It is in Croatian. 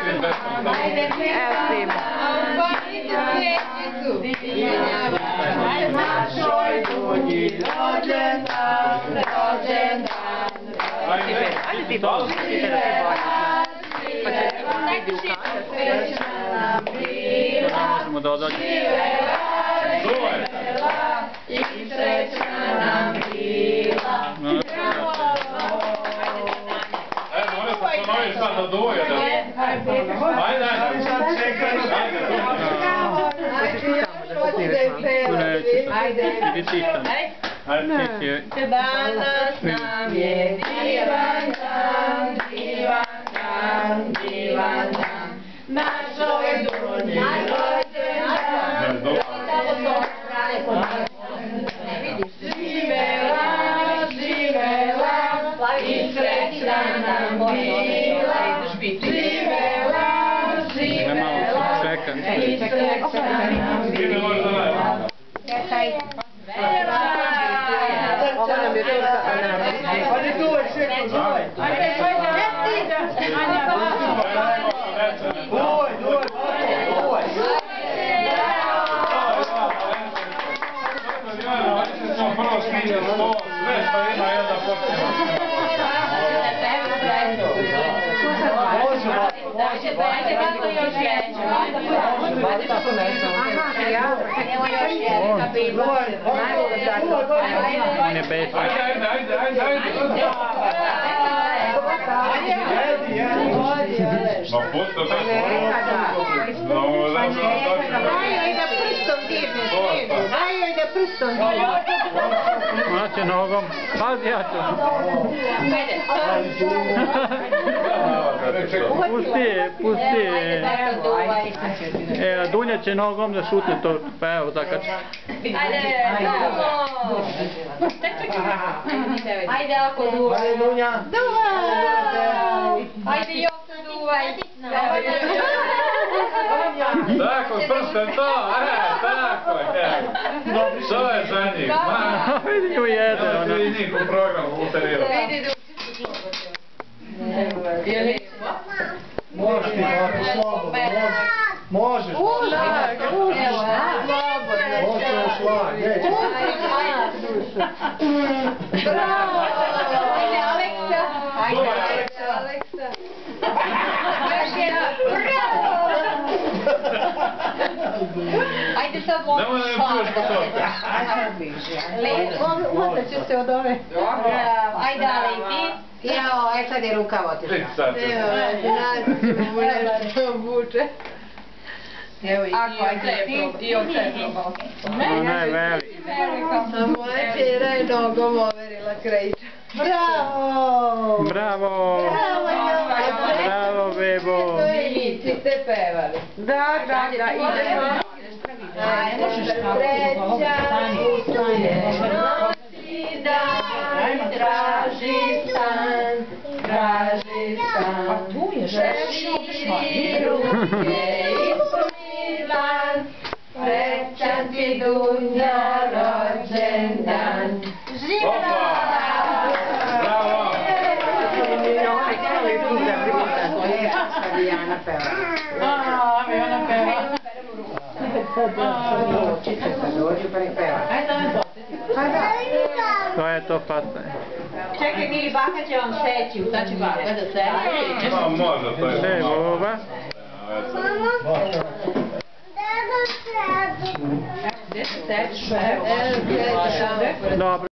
Elfim. Ajde ti bol, idite da se bolje. Pa će vidi u kada. Možemo da odađe. I srećna nam bila. Moram se ponoviti sad da doje. Ajde, Idi ti tam. Danas nam je divan dan, divan dan, divan dan. Našoj Dunji rođendan. Živela, živela i srećna nam bila. Živela, živela i srećna nam bila. Ovo nam je turka, a nam je... Ajde duvaj, šeko, duvaj. Duvaj, duvaj. Prvo snimio to, sve što ima jedna posljedna. On je besan. Ma pusto Ona će nogom. Pazi ja ću. Pusti je, pusti je. Dunja će nogom da šutne to. Pa evo zakači. Ajde ako duvaj. Ajde Dunja. Duvaj. Ajde Joko duvaj. Tako, s prstem to, tako je. To je za njih. Vidi ju jede ona. Vidi njih u programu uterira. Možeš ti ovako slobodno, možeš. Šlag, Može u šlag, neće. bravo. Ajde Aleksa. Ajde Aleksa. Ajde sad možeš Nemoj da mi puješ po to. Onda će se od ove. Ajde Ale i ti. Jao, aj sad je rukav otišla. Vidi sad. Ćemo nešto obuče. Evo i I oca je probao. Ona je velika. A moja čera je nogom overila krajića. Bravo! Bravo! Bravo, bebo! To je Nici, ste pevali. Da, idemo. Ne možeš kako noći dan, traži stan, traži stan. A tu je šeširi ruke ispuni dlan, srećan ti Dunja rođendan. Živela! Bravo! Jana peva. Ona peva. Dođu pa nek peva. To je to fasta. Čekaj, Mili, baka će vam seći, šta će baka da seći? Ma može, to je. Sve je boba. Gdje se seći? Dobro.